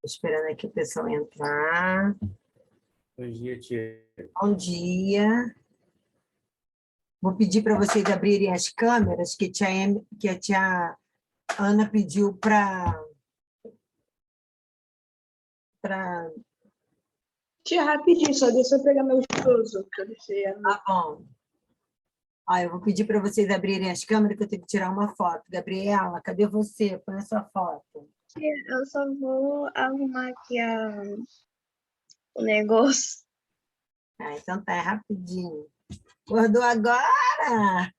Esperando aqui o pessoal entrar. Bom dia, tia. Bom dia. Vou pedir para vocês abrirem as câmeras que a tia Ana pediu para... Tia, rapidinho, só deixa eu pegar meu esposo, que eu deixei a... Tá bom. Eu vou pedir para vocês abrirem as câmeras, que eu tenho que tirar uma foto. Gabriela, cadê você? Põe a sua foto. Eu só vou arrumar aqui o negócio. Então tá, rapidinho. Acordou agora?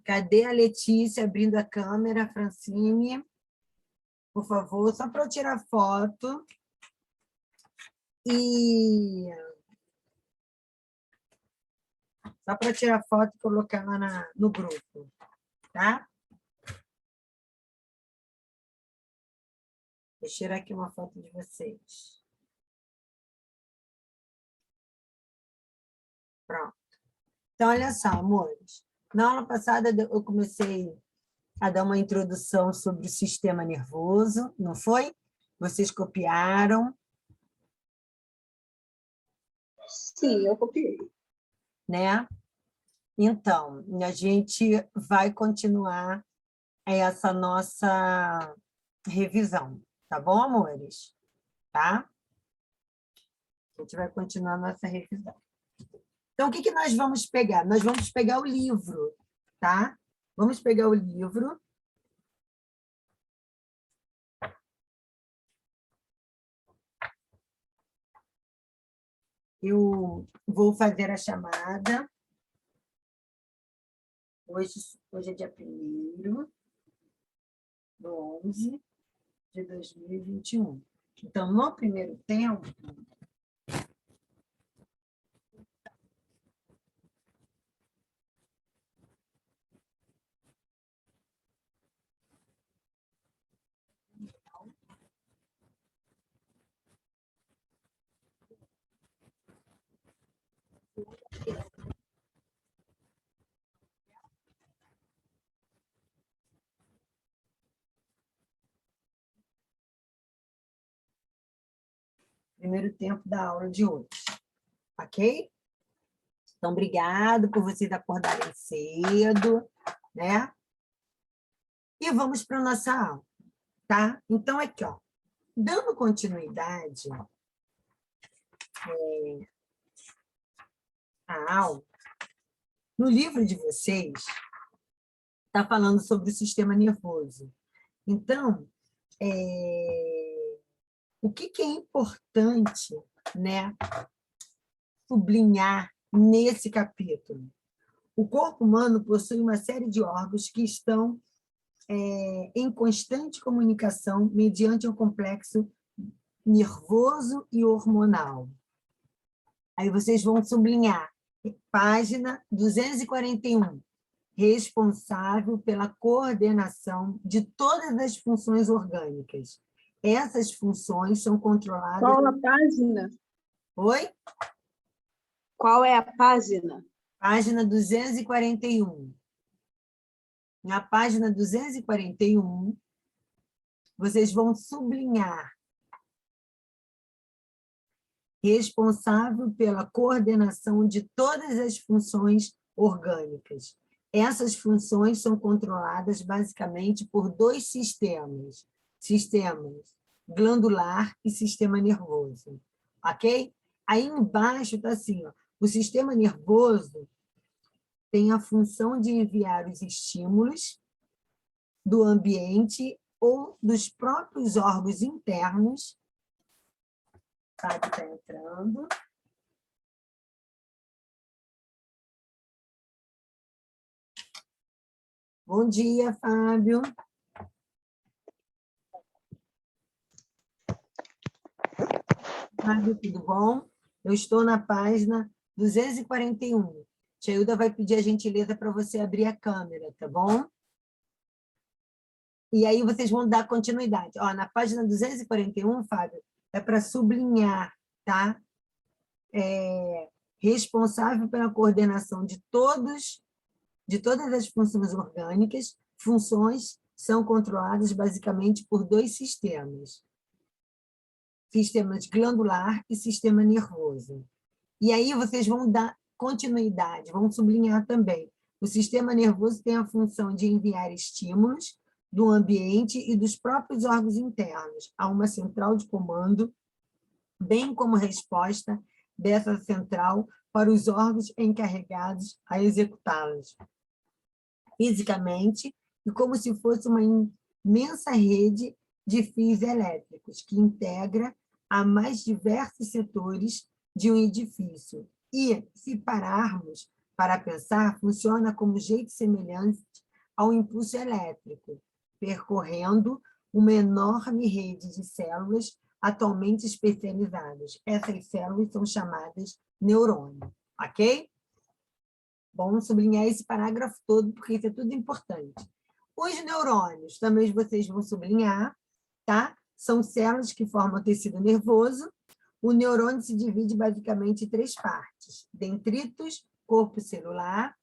Cadê a Letícia abrindo a câmera, Francine? Por favor, só para eu tirar foto. Só para tirar foto e colocar lá no grupo, tá? Deixa eu tirar aqui uma foto de vocês. Pronto. Então, olha só, amores. Na aula passada, eu comecei a dar uma introdução sobre o sistema nervoso, não foi? Vocês copiaram. Sim, eu copiei. Né? Então, a gente vai continuar essa nossa revisão, tá bom, amores? Tá? A gente vai continuar a nossa revisão. Então, o que nós vamos pegar? Nós vamos pegar o livro, tá? Vamos pegar o livro. Eu vou fazer a chamada. Hoje é dia 1º/11/2021. Então, no primeiro tempo, da aula de hoje, ok? Então, obrigado por vocês acordarem cedo, né? E vamos para a nossa aula, tá? Então, aqui, ó, dando continuidade à aula, no livro de vocês, está falando sobre o sistema nervoso. Então, o que é importante, né, sublinhar nesse capítulo? O corpo humano possui uma série de órgãos que estão em constante comunicação mediante um complexo nervoso e hormonal. Aí vocês vão sublinhar, página 241, responsável pela coordenação de todas as funções orgânicas. Essas funções são controladas... Qual a página? Oi? Qual é a página? Página 241. Na página 241, vocês vão sublinhar responsável pela coordenação de todas as funções orgânicas. Essas funções são controladas basicamente por dois sistemas glandular e sistema nervoso, ok? Aí embaixo está assim, ó, o sistema nervoso tem a função de enviar os estímulos do ambiente ou dos próprios órgãos internos. Fábio está entrando. Bom dia, Fábio. Fábio, tudo bom? Eu estou na página 241. Tia Hilda vai pedir a gentileza para você abrir a câmera, tá bom? E aí vocês vão dar continuidade. Ó, na página 241, Fábio, é para sublinhar, tá? Responsável pela coordenação de todas as funções orgânicas, funções são controladas basicamente por dois sistemas. Sistema glandular e sistema nervoso. E aí vocês vão dar continuidade, vão sublinhar também. O sistema nervoso tem a função de enviar estímulos do ambiente e dos próprios órgãos internos a uma central de comando, bem como resposta dessa central para os órgãos encarregados a executá-las. Fisicamente, e como se fosse uma imensa rede de fios elétricos que integra a mais diversos setores de um edifício. E, se pararmos para pensar, funciona como jeito semelhante ao impulso elétrico, percorrendo uma enorme rede de células atualmente especializadas. Essas células são chamadas neurônios, ok? Bom sublinhar esse parágrafo todo, porque isso é tudo importante. Os neurônios, também vocês vão sublinhar, tá? São células que formam tecido nervoso. O neurônio se divide basicamente em três partes: dendritos, corpo celular,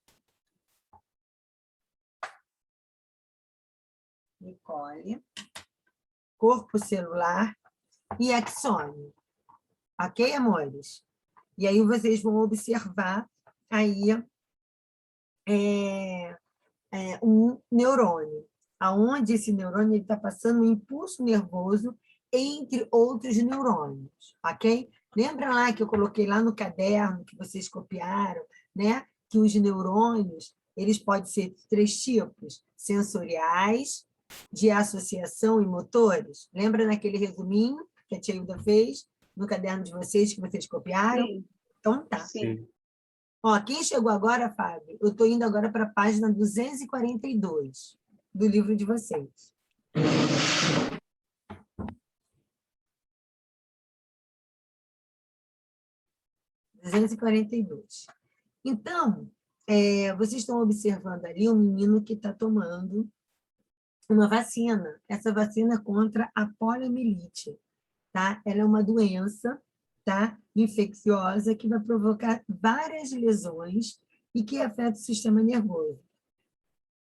Nicole, corpo celular e axônio. Ok, amores? E aí vocês vão observar aí um neurônio, aonde esse neurônio está passando um impulso nervoso entre outros neurônios, ok? Lembra lá que eu coloquei lá no caderno, que vocês copiaram, né? Que os neurônios, eles podem ser três tipos: sensoriais, de associação e motores. Lembra naquele resuminho que a tia Hilda fez no caderno de vocês, que vocês copiaram? Sim. Então tá. Sim. Ó, quem chegou agora, Fábio, eu estou indo agora para a página 242 do livro de vocês. 242. Então, vocês estão observando ali um menino que está tomando uma vacina. Essa vacina é contra a poliomielite, tá? Ela é uma doença, tá? Infecciosa que vai provocar várias lesões e que afeta o sistema nervoso,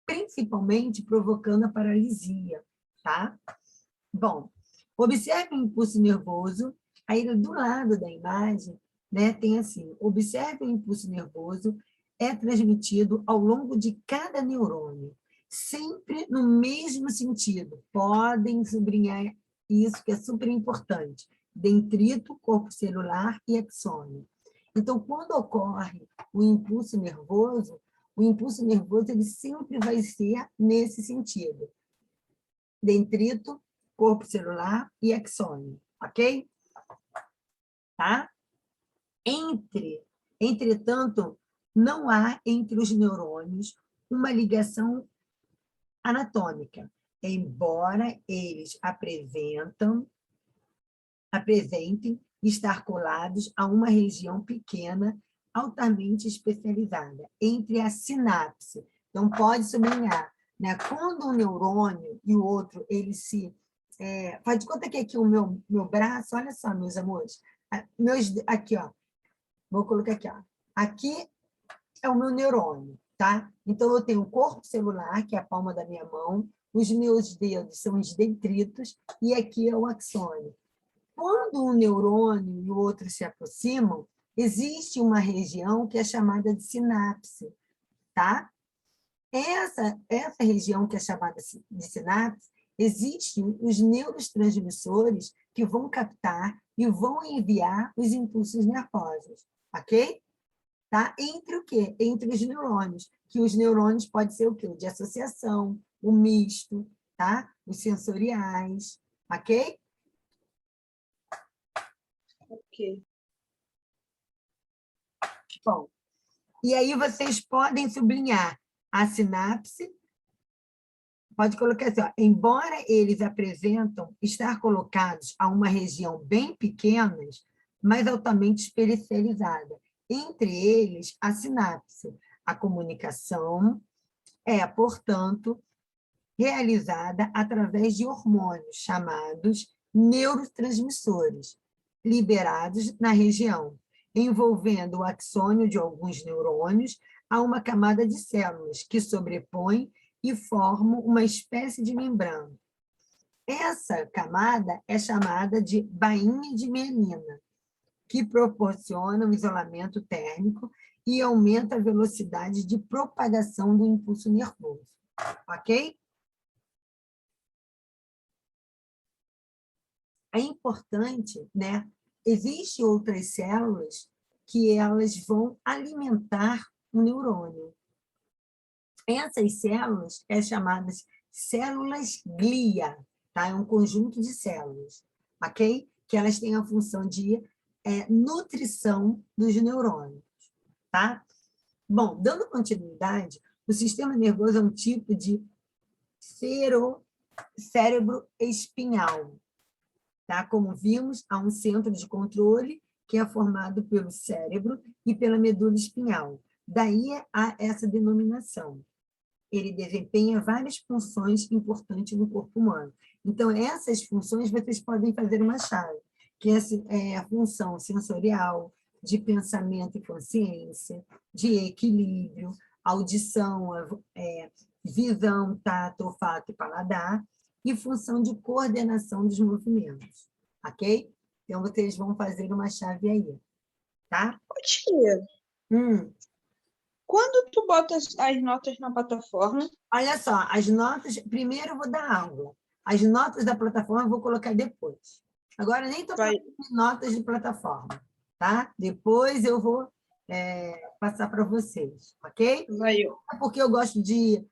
principalmente provocando a paralisia, tá? Bom, observe o impulso nervoso, aí do lado da imagem, né, tem assim: observe o impulso nervoso, é transmitido ao longo de cada neurônio, sempre no mesmo sentido. Podem sublinhar isso, que é super importante: dendrito, corpo celular e axônio. Então, quando ocorre o impulso nervoso ele sempre vai ser nesse sentido: dendrito, corpo celular e axônio, ok? Tá? Entretanto, não há entre os neurônios uma ligação anatômica, embora eles apresentem estar colados a uma região pequena, altamente especializada, entre a sinapse. Então, pode sublinhar, né? Quando um neurônio e o outro, eles se... faz de conta que aqui o meu braço, olha só, meus amores, aqui, ó, vou colocar aqui, ó, aqui é o meu neurônio, tá? Então, eu tenho o corpo celular, que é a palma da minha mão, os meus dedos são os dendritos, e aqui é o axônio. Quando um neurônio e o outro se aproximam, existe uma região que é chamada de sinapse, tá? Essa região que é chamada de sinapse, existem os neurotransmissores que vão captar e vão enviar os impulsos nervosos, ok? Tá? Entre o quê? Entre os neurônios, que os neurônios podem ser o quê? O de associação, o misto, tá? Os sensoriais, ok? Ok. Bom, e aí vocês podem sublinhar a sinapse, pode colocar assim, ó, embora eles apresentam estar colocados a uma região bem pequena, mas altamente especializada. Entre eles, a sinapse. A comunicação é, portanto, realizada através de hormônios chamados neurotransmissores, liberados na região, envolvendo o axônio de alguns neurônios a uma camada de células que sobrepõe e formam uma espécie de membrana. Essa camada é chamada de bainha de mielina, que proporciona um isolamento térmico e aumenta a velocidade de propagação do impulso nervoso. Ok? É importante, né? Existem outras células que elas vão alimentar o neurônio. Essas células são chamadas células glia, tá? É um conjunto de células, ok? Que elas têm a função de nutrição dos neurônios, tá? Bom, dando continuidade, o sistema nervoso é um tipo de cérebro espinhal, tá? Como vimos, há um centro de controle que é formado pelo cérebro e pela medula espinhal. Daí há essa denominação. Ele desempenha várias funções importantes no corpo humano. Então, essas funções vocês podem fazer uma chave, que é a função sensorial, de pensamento e consciência, de equilíbrio, audição, visão, tato, olfato e paladar, e função de coordenação dos movimentos, ok? Então, vocês vão fazer uma chave aí, tá? Ô, tia, quando tu bota as notas na plataforma, Olha só, as notas... Primeiro eu vou dar aula. As notas da plataforma eu vou colocar depois. Agora, nem estou falando de notas de plataforma, tá? Depois eu vou passar para vocês, ok? É porque eu gosto de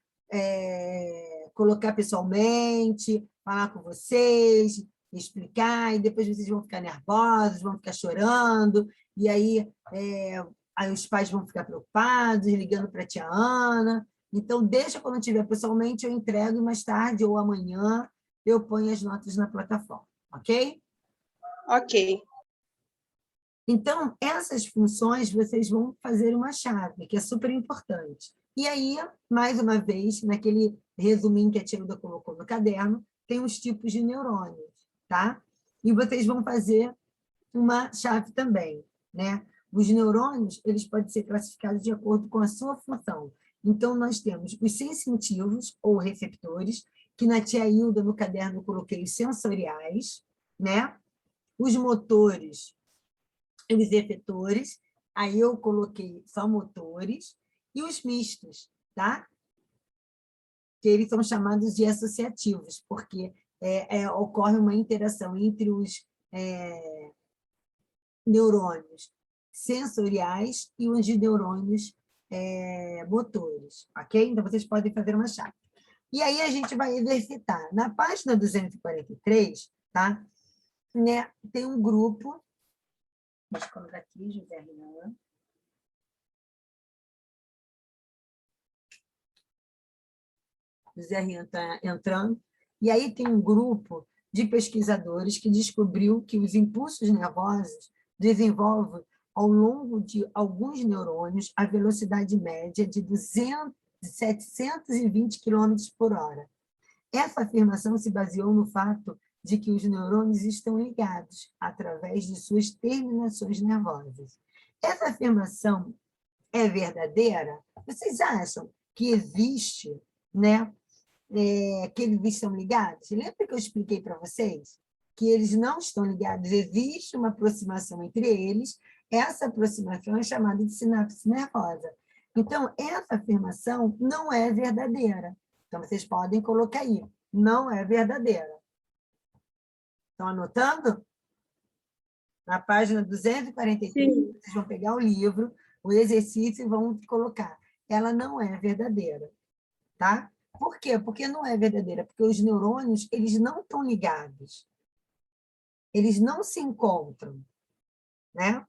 colocar pessoalmente, falar com vocês, explicar, e depois vocês vão ficar nervosos, vão ficar chorando, e aí os pais vão ficar preocupados, ligando para a tia Ana. Então, deixa quando tiver pessoalmente, eu entrego, e mais tarde ou amanhã eu ponho as notas na plataforma, ok? Ok. Então, essas funções vocês vão fazer uma chave, que é super importante. E aí, mais uma vez, naquele resuminho que a tia Ilda colocou no caderno, tem os tipos de neurônios, tá? E vocês vão fazer uma chave também, né? Os neurônios, eles podem ser classificados de acordo com a sua função. Então, nós temos os sensitivos, ou receptores, que na tia Ilda, no caderno, eu coloquei os sensoriais, né? Os motores, os efetores, aí eu coloquei só motores, e os mistos, tá? Que eles são chamados de associativos, porque ocorre uma interação entre os neurônios sensoriais e os de neurônios motores, ok? Então, vocês podem fazer uma chave. E aí a gente vai exercitar. Na página 243, tá? Né, tem um grupo, deixa eu colocar aqui, José Renan. José Renan está entrando. E aí tem um grupo de pesquisadores que descobriu que os impulsos nervosos desenvolvem, ao longo de alguns neurônios, a velocidade média de 720 km por hora. Essa afirmação se baseou no fato de que os neurônios estão ligados através de suas terminações nervosas. Essa afirmação é verdadeira? Vocês acham que existe, né, que eles estão ligados? Lembra que eu expliquei para vocês que eles não estão ligados? Existe uma aproximação entre eles, essa aproximação é chamada de sinapse nervosa. Então, essa afirmação não é verdadeira. Então, vocês podem colocar aí, não é verdadeira. Estão anotando? Na página 243, sim, vocês vão pegar o livro, o exercício e vão colocar. Ela não é verdadeira, tá? Por quê? Porque não é verdadeira, porque os neurônios, eles não estão ligados. Eles não se encontram, né?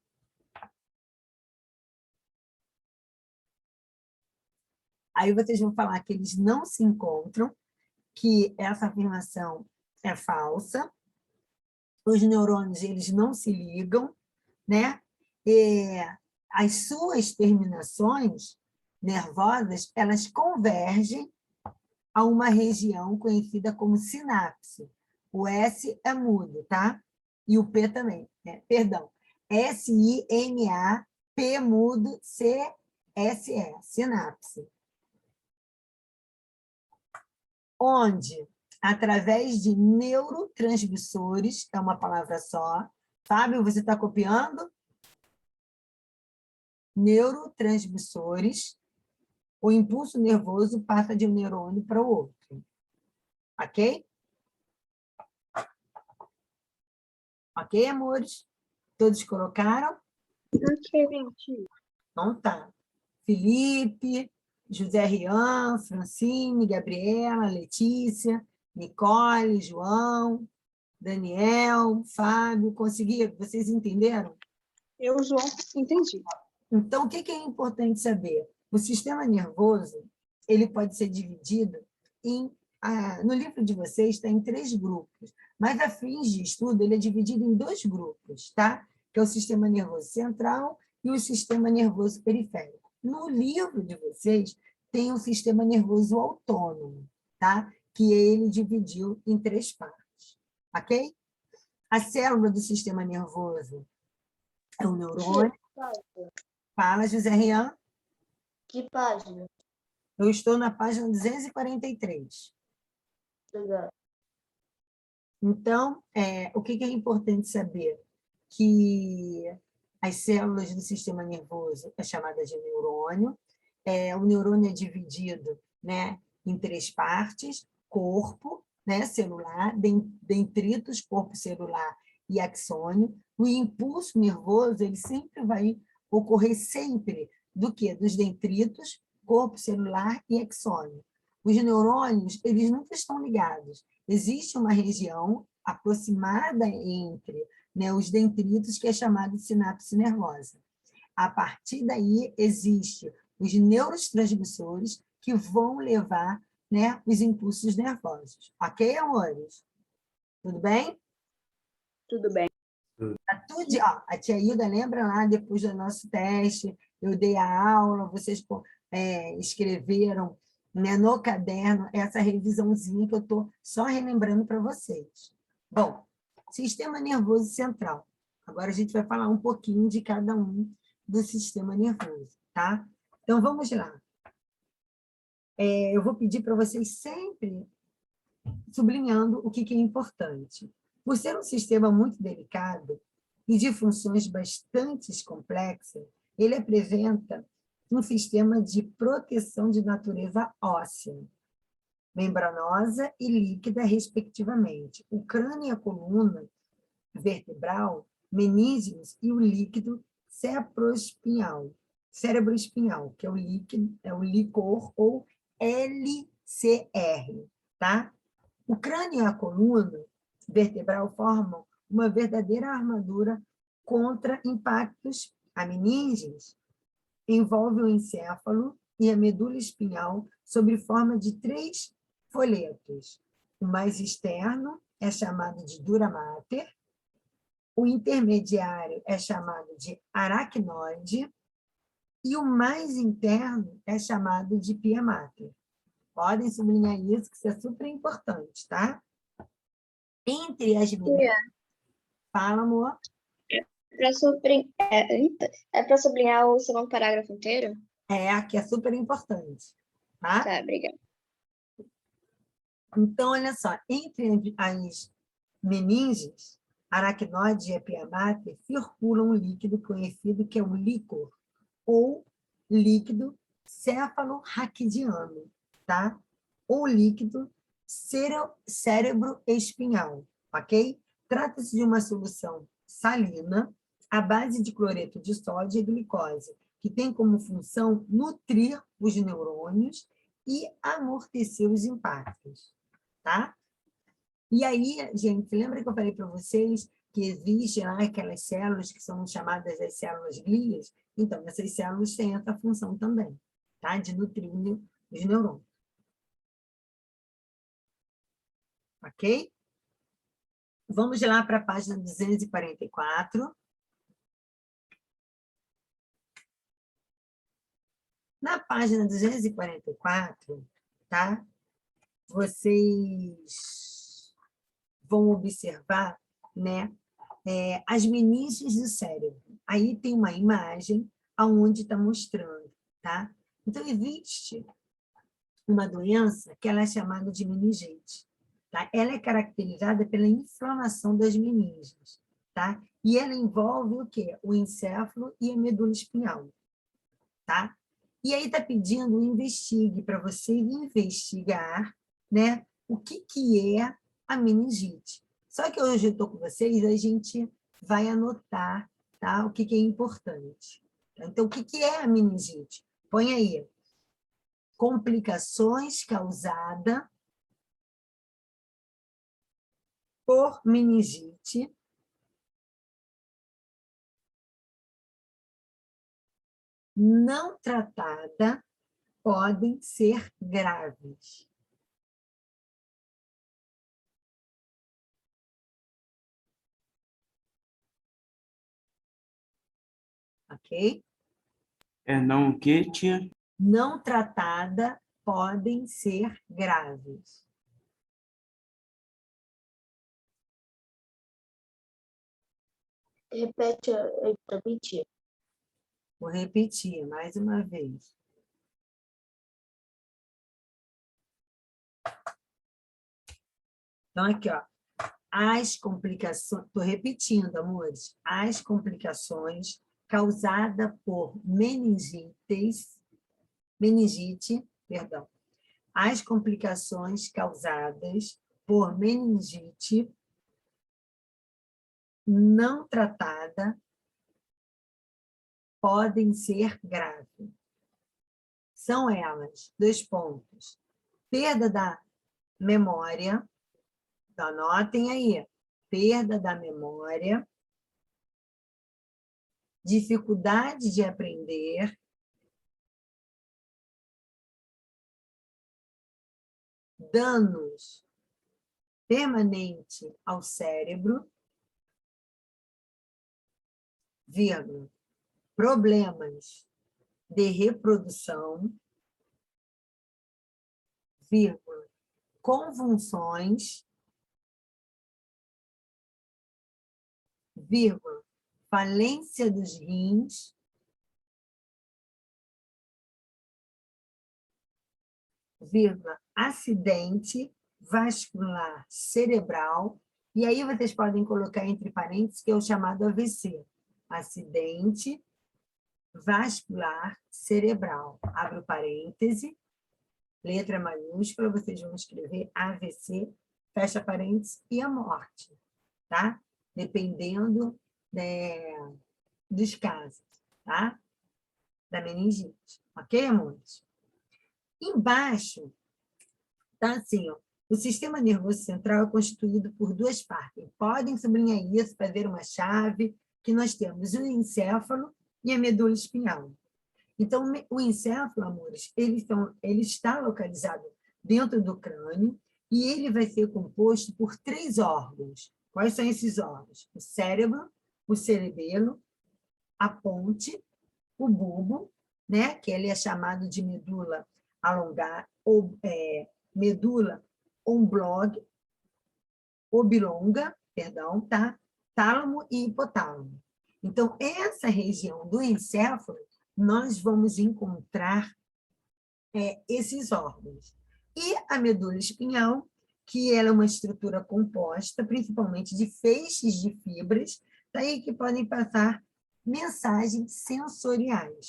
Aí vocês vão falar que eles não se encontram, que essa afirmação é falsa, os neurônios, eles não se ligam, né? As suas terminações nervosas, elas convergem a uma região conhecida como sinapse. O S é mudo, tá? E o P também, né? Perdão. S-I-N-A-P mudo C-S-E, sinapse. onde, através de neurotransmissores, é uma palavra só. Fábio, você está copiando? Neurotransmissores, o impulso nervoso passa de um neurônio para o outro. Ok? Ok, amores? Todos colocaram? Ok. Então tá. Felipe, José Rian, Francine, Gabriela, Letícia, Nicole, João, Daniel, Fábio, conseguiram? Vocês entenderam? Eu, João, entendi. Então, o que é importante saber? O sistema nervoso, ele pode ser dividido em... no livro de vocês está em 3 grupos, mas a fins de estudo ele é dividido em 2 grupos, tá? Que é o sistema nervoso central e o sistema nervoso periférico. No livro de vocês tem o sistema nervoso autônomo, tá? Que ele dividiu em 3 partes, ok? A célula do sistema nervoso é o neurônio. Fala, José Rian. Que página? Eu estou na página 243. Legal. Então, o que é importante saber? Que as células do sistema nervoso é chamada de neurônio. O neurônio é dividido, né, em 3 partes: corpo, né, celular, dendritos, corpo celular e axônio. O impulso nervoso ele sempre vai ocorrer sempre do quê? Dos dendritos, corpo celular e axônio. Os neurônios, eles nunca estão ligados. Existe uma região aproximada entre, né, os dendritos, que é chamada de sinapse nervosa. A partir daí, existe os neurotransmissores que vão levar, né, os impulsos nervosos. Ok, amores? Tudo bem? Tudo bem. A tia Hilda lembra lá, depois do nosso teste, eu dei a aula, vocês escreveram, né, no caderno essa revisãozinha que eu estou só relembrando para vocês. Bom, sistema nervoso central. Agora a gente vai falar um pouquinho de cada um do sistema nervoso, tá? Então, vamos lá. Eu vou pedir para vocês sempre sublinhando o que é importante. Por ser um sistema muito delicado e de funções bastante complexas, ele apresenta um sistema de proteção de natureza óssea, membranosa e líquida, respectivamente. O crânio e a coluna vertebral, meninges e o líquido cerebroespinhal, que é o líquido, é o licor ou LCR, tá? O crânio e a coluna vertebral formam uma verdadeira armadura contra impactos. A meninges envolve o encéfalo e a medula espinhal sob forma de 3 folhetos. O mais externo é chamado de dura mater, o intermediário é chamado de aracnoide e o mais interno é chamado de pia mater. Podem sublinhar isso, que isso é super importante, tá? Entre as meninas... Fala, amor. Para sublinhar o segundo parágrafo inteiro? Que é super importante, tá? Tá, obrigada. Então, olha só, entre as meninges, aracnoide e a pia mater, circula um líquido conhecido que é o líquor, ou líquido cefalorraquidiano, tá? Ou líquido cérebroespinhal, ok? Trata-se de uma solução salina à base de cloreto de sódio e glicose, que tem como função nutrir os neurônios e amortecer os impactos, tá? E aí, gente, lembra que eu falei para vocês que existem lá aquelas células que são chamadas as células glias? Então, essas células têm essa função também, tá? De nutrir os neurônios. Ok? Vamos lá para a página 244. Na página 244, tá? Vocês vão observar, né, as meninges do cérebro. Aí tem uma imagem onde está mostrando, tá? Então, existe uma doença que ela é chamada de meningite. Tá? Ela é caracterizada pela inflamação das meninges. Tá? E ela envolve o quê? O encéfalo e a medula espinhal. Tá? E aí está pedindo investigue para você investigar, né, o que é a meningite. Só que hoje eu estou com vocês, a gente vai anotar, tá, o que é importante. Então, o que é a meningite? Põe aí. Complicações causadas por meningite não tratada podem ser graves. Ok? Não o que, tia? Não tratada podem ser graves. Repete aí para mim, tia. Vou repetir mais uma vez. Então, aqui, ó. As complicações, estou repetindo, amores, as complicações causadas por meningite, as complicações causadas por meningite não tratada podem ser graves. São elas, 2 pontos. Perda da memória, então, anotem aí, perda da memória, dificuldade de aprender, danos permanentes ao cérebro, vírgula, problemas de reprodução, vírgula, convulsões, vírgula, falência dos rins, vírgula, acidente vascular cerebral, e aí vocês podem colocar entre parênteses, que é o chamado AVC, acidente vascular cerebral. Abre o parêntese, letra maiúscula, vocês vão escrever AVC, fecha parênteses, e a morte, tá? Dependendo dos casos, tá? Da meningite. Ok, amores? Embaixo, tá assim, ó, o sistema nervoso central é constituído por 2 partes. Podem sublinhar isso, fazer uma chave, que nós temos o encéfalo e a medula espinhal. Então, o encéfalo, amores, ele está localizado dentro do crânio e ele vai ser composto por 3 órgãos. Quais são esses órgãos? O cérebro, o cerebelo, a ponte, o bulbo, né? Que ele é chamado de medula alongada, ou medula oblonga, perdão, tá? Tálamo e hipotálamo. Então, essa região do encéfalo, nós vamos encontrar esses órgãos. E a medula espinhal, que ela é uma estrutura composta, principalmente de feixes de fibras, daí que podem passar mensagens sensoriais,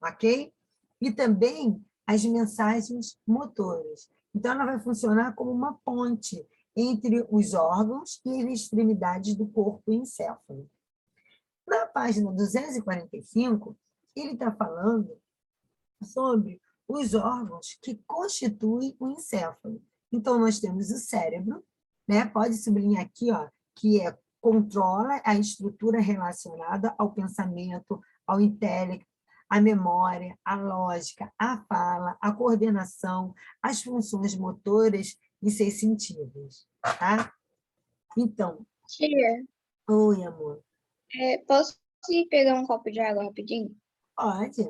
ok? E também as mensagens motoras. Então, ela vai funcionar como uma ponte entre os órgãos e as extremidades do corpo encéfalo. Na página 245, ele está falando sobre os órgãos que constituem o encéfalo. Então, nós temos o cérebro, né? Pode sublinhar aqui, ó, que controla a estrutura relacionada ao pensamento, ao intelecto, à memória, à lógica, à fala, à coordenação, às funções motoras e seus sentidos, tá? Então... Tia, Oi, amor. posso ir pegar um copo de água rapidinho? Pode,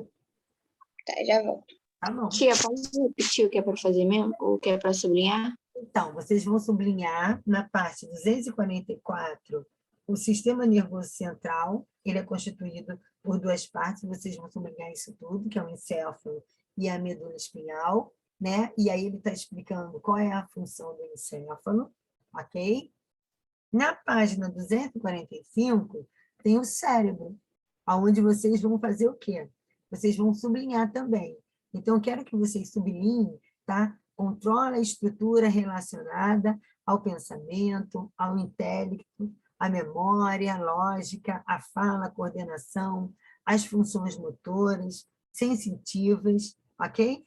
Tá, já volto. tá bom. Tia, pode repetir o que é para fazer mesmo? O que é para sublinhar? Então, vocês vão sublinhar na parte 244 o sistema nervoso central, ele é constituído por 2 partes, vocês vão sublinhar isso tudo, que é o encéfalo e a medula espinhal, né? E aí ele está explicando qual é a função do encéfalo, ok? Na página 245, tem o cérebro, onde vocês vão fazer o quê? Vocês vão sublinhar também. Então, eu quero que vocês sublinhem, tá? Controla a estrutura relacionada ao pensamento, ao intelecto, à memória, à lógica, à fala, à coordenação, às funções motoras, sensitivas, ok?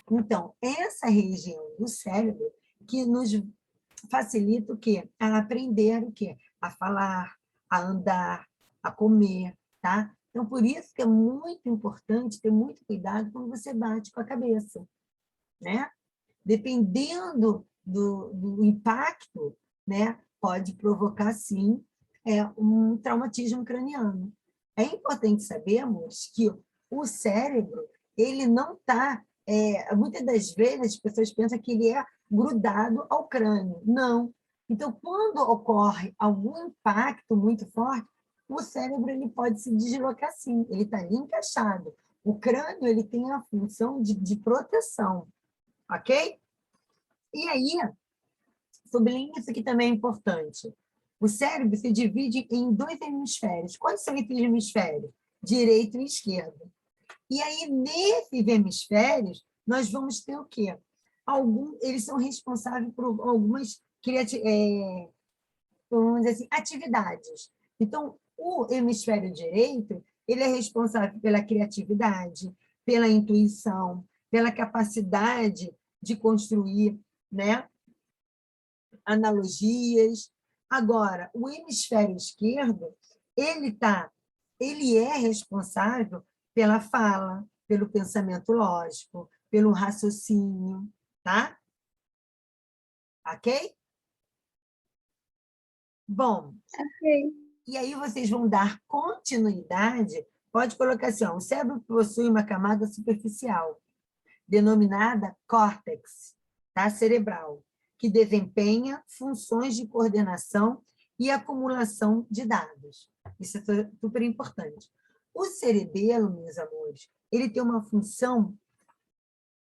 Então, essa região do cérebro que nos facilita o quê? A aprender o quê? A falar, a andar, a comer, tá? Então, por isso que é muito importante ter muito cuidado quando você bate com a cabeça, né? Dependendo do impacto, né? Pode provocar, sim, um traumatismo craniano. É importante sabermos que o cérebro, ele não está... muitas das vezes, as pessoas pensam que ele é grudado ao crânio. Não. Então, quando ocorre algum impacto muito forte, o cérebro ele pode se deslocar sim, ele está ali encaixado. O crânio ele tem a função de proteção, ok? E aí, sublinha isso aqui também é importante. O cérebro se divide em 2 hemisférios. Quais são esses hemisférios? Direito e esquerdo. E aí, nesses hemisférios, nós vamos ter o quê? Eles são responsáveis por algumas vamos dizer assim, atividades. Então, o hemisfério direito, ele é responsável pela criatividade, pela intuição, pela capacidade de construir, né, analogias. Agora, o hemisfério esquerdo, ele é responsável pela fala, pelo pensamento lógico, pelo raciocínio, tá? Ok? Bom, Ok. e aí vocês vão dar continuidade, pode colocar assim, ó, o cérebro possui uma camada superficial, denominada córtex, tá? Cerebral, que desempenha funções de coordenação e acumulação de dados. Isso é super importante. O cerebelo, meus amores, ele tem uma função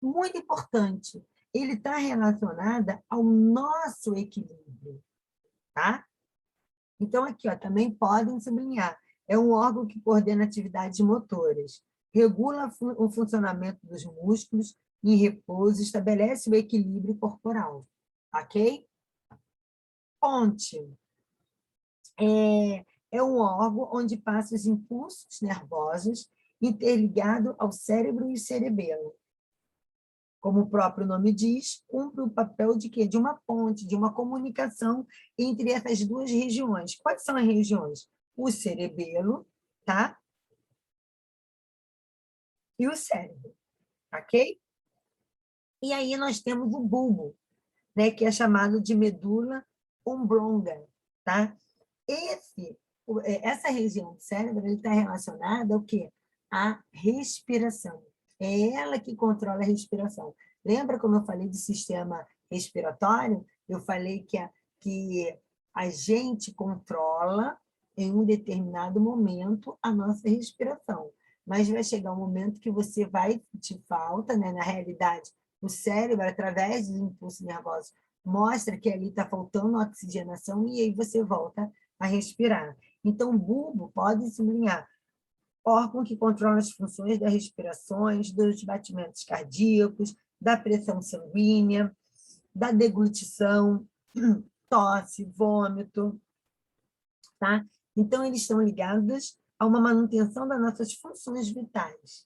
muito importante. Ele está relacionado ao nosso equilíbrio, tá? Então, aqui, ó, também podem sublinhar. É um órgão que coordena atividades motoras, regula o funcionamento dos músculos em repouso, estabelece o equilíbrio corporal. Ok? Ponte. É um órgão onde passam os impulsos nervosos interligado ao cérebro e cerebelo. Como o próprio nome diz, cumpre o papel de quê? De uma ponte, de uma comunicação entre essas 2 regiões. Quais são as regiões? O cerebelo, tá? E o cérebro, ok? E aí nós temos o bulbo, né, que é chamado de medula oblonga, tá? Essa região do cérebro está relacionada ao quê? À respiração. É ela que controla a respiração. Lembra como eu falei do sistema respiratório? Eu falei que a gente controla, em um determinado momento, a nossa respiração. Mas vai chegar um momento que você vai te falta, né? Na realidade, o cérebro, através dos impulsos nervosos, mostra que ali está faltando oxigenação e aí você volta a respirar. Então, o bulbo pode sublinhar órgão que controla as funções das respirações, dos batimentos cardíacos, da pressão sanguínea, da deglutição, tosse, vômito, tá? Então, eles estão ligados a uma manutenção das nossas funções vitais.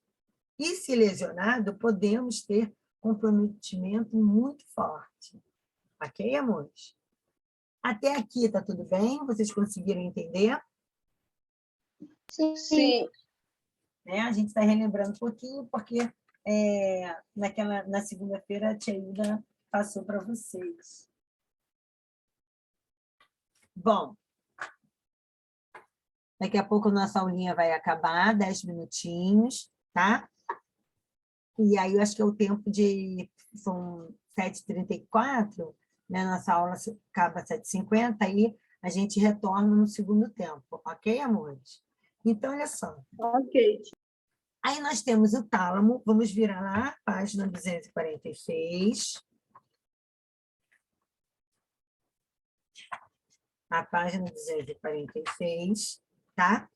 E, se lesionado, podemos ter comprometimento muito forte. Ok, amores? Até aqui está tudo bem? Vocês conseguiram entender? Sim. Né? A gente está relembrando um pouquinho, porque na segunda-feira a tia Ida passou para vocês. Bom, daqui a pouco a nossa aulinha vai acabar, 10 minutinhos, tá? E aí eu acho que é o tempo são 7h34, né? Nossa aula acaba às 7h50, aí a gente retorna no segundo tempo, ok, amores? Então, olha só. Ok. Aí nós temos o tálamo, vamos virar lá, página 246. A página 246, tá?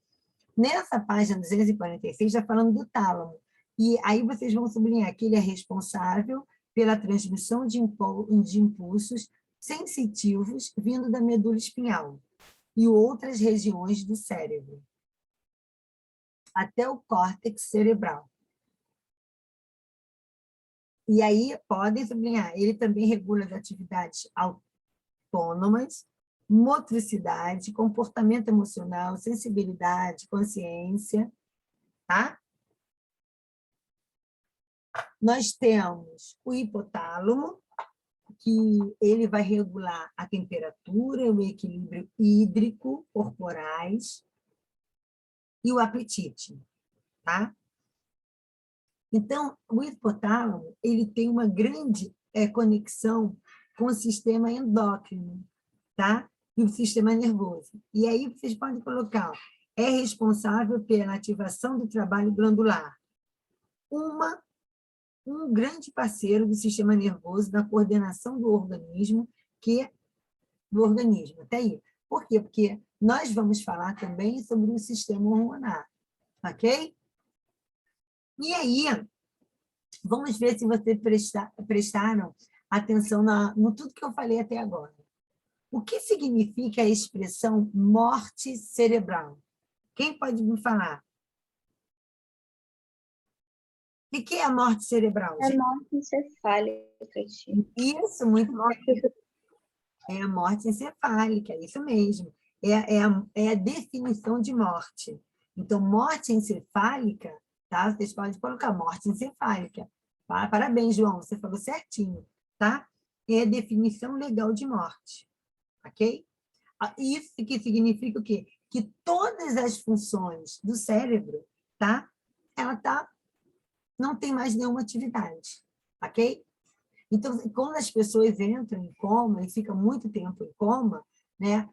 Nessa página 246, está falando do tálamo. E aí vocês vão sublinhar que ele é responsável pela transmissão de impulsos sensitivos vindo da medula espinhal e outras regiões do cérebro, até o córtex cerebral. E aí podem sublinhar, ele também regula as atividades autônomas, motricidade, comportamento emocional, sensibilidade, consciência, tá? Nós temos o hipotálamo, que ele vai regular a temperatura, o equilíbrio hídrico corporais e o apetite, tá? Então, o hipotálamo, ele tem uma grande conexão com o sistema endócrino, tá? E o sistema nervoso. E aí vocês podem colocar, é responsável pela ativação do trabalho glandular. Um grande parceiro do sistema nervoso, da coordenação do organismo, até aí. Por quê? Porque nós vamos falar também sobre o sistema hormonal, ok? E aí, vamos ver se vocês prestaram atenção no tudo que eu falei até agora. O que significa a expressão morte cerebral? Quem pode me falar? O que é a morte cerebral, É gente? morte encefálica, tia. Isso, muito bom. É a morte encefálica, é isso mesmo. É a definição de morte. Então, morte encefálica, tá? Vocês podem colocar morte encefálica. Tá? Parabéns, João, você falou certinho, tá? É a definição legal de morte, ok? Isso que significa o quê? Que todas as funções do cérebro, tá? Ela não tem mais nenhuma atividade, ok? Então, quando as pessoas entram em coma e ficam muito tempo em coma, né,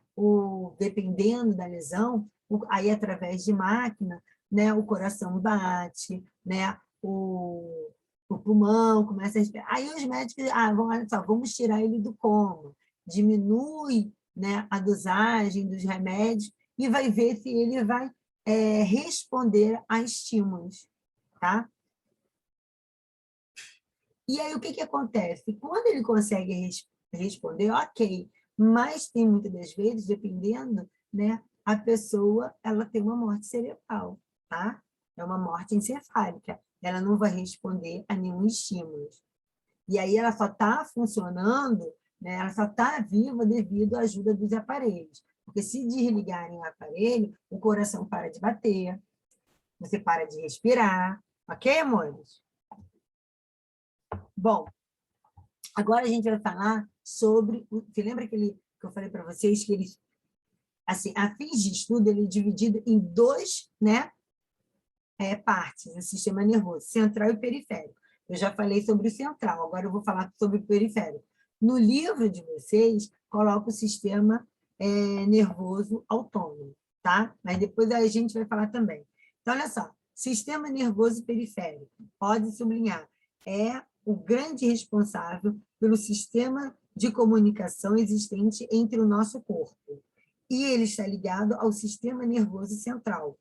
dependendo da lesão, aí através de máquina, né, o coração bate, né, o pulmão começa a respirar. Aí os médicos, olha só, vamos tirar ele do coma, diminui, né, a dosagem dos remédios e vai ver se ele vai responder a estímulos, tá? E aí, o que acontece? Quando ele consegue responder, ok, mas tem muitas das vezes, dependendo, né, a pessoa ela tem uma morte cerebral, tá? É uma morte encefálica. Ela não vai responder a nenhum estímulo. E aí ela só está funcionando, né, ela só está viva devido à ajuda dos aparelhos. Porque se desligarem o aparelho, o coração para de bater, você para de respirar, ok, amores? Bom, agora a gente vai falar sobre... Você lembra que eu falei para vocês que eles, assim, a fins de estudo, ele é dividido em duas, né, partes, o sistema nervoso, central e periférico. Eu já falei sobre o central, agora eu vou falar sobre o periférico. No livro de vocês, coloca o sistema nervoso autônomo, tá? Mas depois a gente vai falar também. Então, olha só, sistema nervoso periférico, pode sublinhar, é o grande responsável pelo sistema de comunicação existente entre o nosso corpo. E ele está ligado ao sistema nervoso central,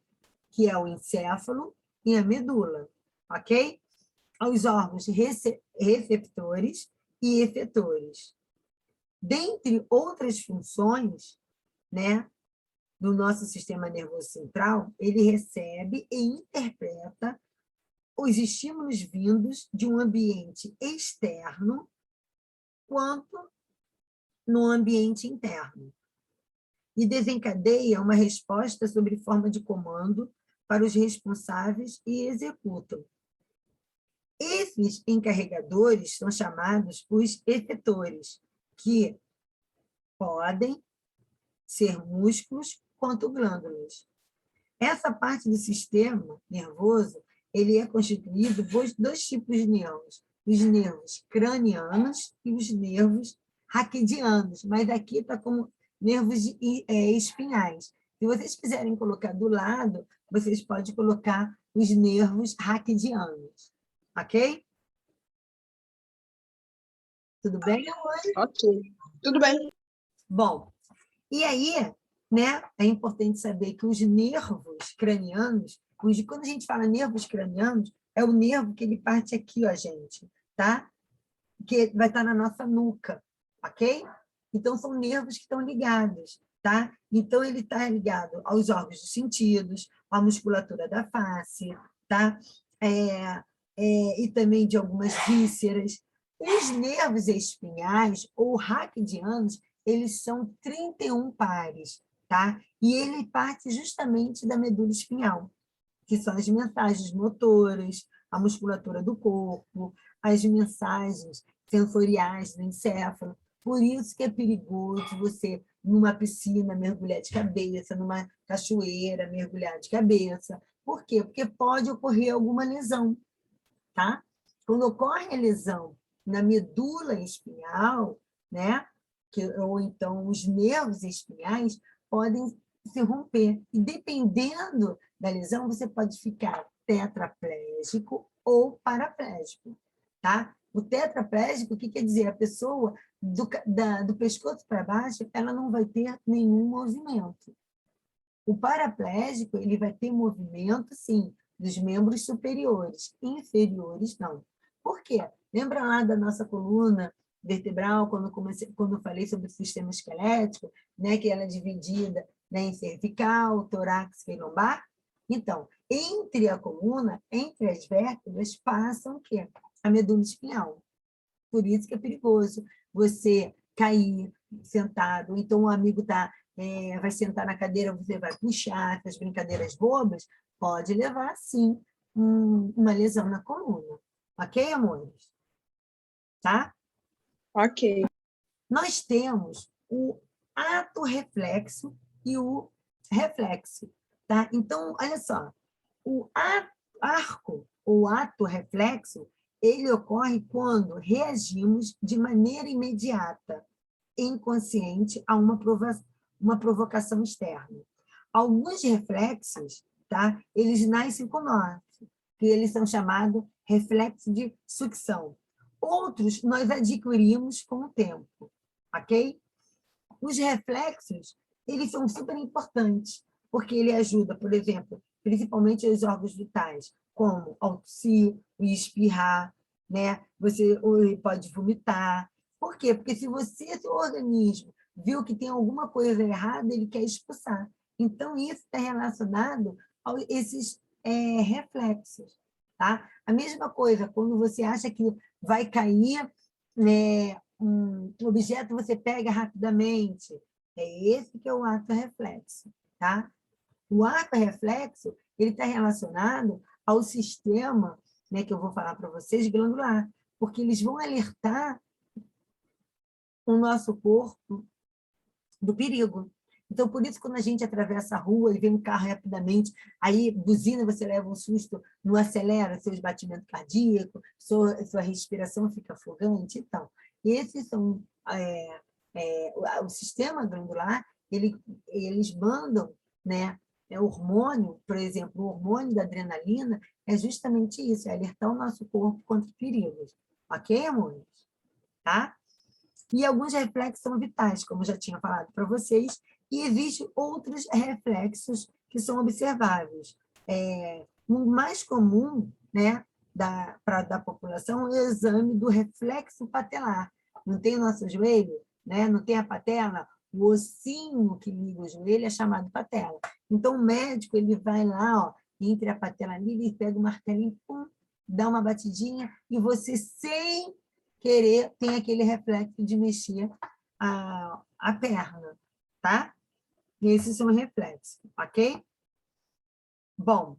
que é o encéfalo e a medula, ok? Aos órgãos receptores e efetores. Dentre outras funções, né, do nosso sistema nervoso central, ele recebe e interpreta os estímulos vindos de um ambiente externo quanto no ambiente interno, e desencadeia uma resposta sob forma de comando para os responsáveis e executam. Esses encarregadores são chamados os efetores, que podem ser músculos quanto glândulas. Essa parte do sistema nervoso ele é constituído por dois tipos de nervos, os nervos cranianos e os nervos raquidianos, mas aqui está como nervos espinhais. Se vocês quiserem colocar do lado, vocês podem colocar os nervos raquidianos, ok? Tudo bem, amor? Ok. Tudo bem. Bom, e aí, né, é importante saber que os nervos cranianos, quando a gente fala nervos cranianos, é o nervo que ele parte aqui, ó, gente, tá? Que vai estar na nossa nuca, ok? Então, são nervos que estão ligados, tá? Então, ele está ligado aos órgãos dos sentidos, à musculatura da face, tá? E também de algumas vísceras. Os nervos espinhais, ou raquidianos, eles são 31 pares, tá? E ele parte justamente da medula espinhal, que são as mensagens motoras, a musculatura do corpo, as mensagens sensoriais do encéfalo. Por isso que é perigoso você, numa piscina, mergulhar de cabeça, numa cachoeira, mergulhar de cabeça. Por quê? Porque pode ocorrer alguma lesão, tá? Quando ocorre a lesão na medula espinhal, né? Ou então os nervos espinhais podem se romper. E dependendo da lesão, você pode ficar tetraplégico ou paraplégico, tá? O tetraplégico, o que quer dizer? A pessoa do pescoço para baixo, ela não vai ter nenhum movimento. O paraplégico, ele vai ter movimento, sim, dos membros superiores, inferiores não. Por quê? Lembra lá da nossa coluna vertebral, quando eu falei sobre o sistema esquelético, né, que ela é dividida, né, em cervical, torácica e lombar? Então, entre a coluna, entre as vértebras, passam o quê? A medula espinhal. Por isso que é perigoso você cair sentado, então o amigo vai sentar na cadeira, você vai puxar, essas brincadeiras bobas, pode levar, sim, uma lesão na coluna. Ok, amores? Tá? Ok. Nós temos o ato reflexo e o reflexo. Tá? Então, olha só, o arco, ou ato reflexo, ele ocorre quando reagimos de maneira imediata, inconsciente, a uma provocação externa. Alguns reflexos, tá? Eles nascem conosco, que eles são chamados reflexos de sucção. Outros nós adquirimos com o tempo, ok? Os reflexos, eles são super importantes, porque ele ajuda, por exemplo, principalmente os órgãos vitais, como ao tossir, o espirrar, né? Você pode vomitar. Por quê? Porque se seu organismo viu que tem alguma coisa errada, ele quer expulsar. Então, isso está relacionado a esses reflexos. Tá? A mesma coisa, quando você acha que vai cair um objeto, você pega rapidamente. É esse que é o ato reflexo. Tá? O ato reflexo ele está relacionado ao sistema, né, que eu vou falar para vocês, glandular, porque eles vão alertar o nosso corpo do perigo. Então, por isso, quando a gente atravessa a rua e vê um carro rapidamente, aí buzina, você leva um susto, não acelera seus batimentos cardíacos, sua respiração fica ofegante. Então, esses são o sistema glandular, eles mandam, né, hormônio, por exemplo, o hormônio da adrenalina é justamente isso, é alertar o nosso corpo contra perigos. Ok, amores? Tá? E alguns reflexos são vitais, como eu já tinha falado para vocês, e existem outros reflexos que são observáveis. O mais comum, né, da população é o exame do reflexo patelar. Não tem o nosso joelho, né? Não tem a patela? O ossinho que liga o joelho é chamado patela. Então, o médico ele vai lá, ó, entre a patela ali, ele pega o martelinho, pum, dá uma batidinha, e você, sem querer, tem aquele reflexo de mexer a perna, tá? Esses são reflexos, ok? Bom,